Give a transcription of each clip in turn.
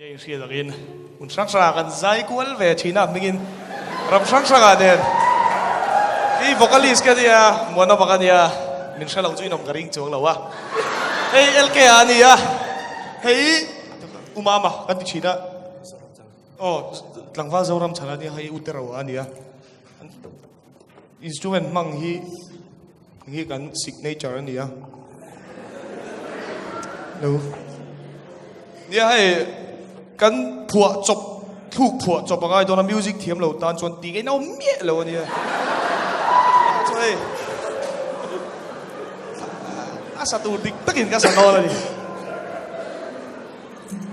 Đây xia được in, un sắc sắcกันgiải cuốn về chỉ nằm mình ram sắc sắc à đen, cái vocalist cái gì à, muốn nó bằng cái gì à, mình sẽ lâu chui nằm cái ring chuông lâu à, hey LK anh đi à, hey umama cái gì đó, oh lang vào dâu ram chana đi hey utero anh đi à, instrument mang hi cái signature anh đi à, đâu, đi heyกันผัวจบถูกผัวจบอะไรตอนนั้นมิวสิกเทียมเราตอนชวนตีกันเอาเมียเราเนี่ยใช่อาสาตูดิกตะกินกันสันนอเลยดิ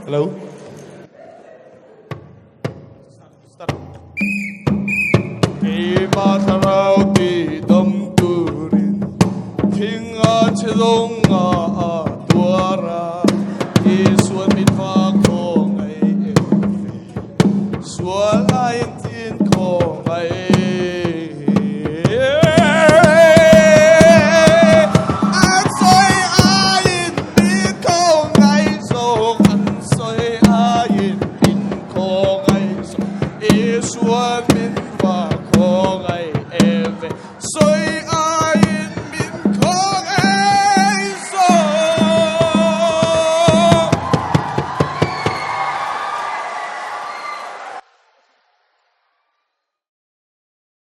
ฮัลโหลที่บ้านเราที่ดมกุรินทิ้งอาเชลงอาตัวราที่ส่วนมิตรฟ้าส่วนไอ้ที่ของไอ้อันสวยอายินที่ของไอ้ส่งอันสวยอายินที่ของไอ้ส่งส่วน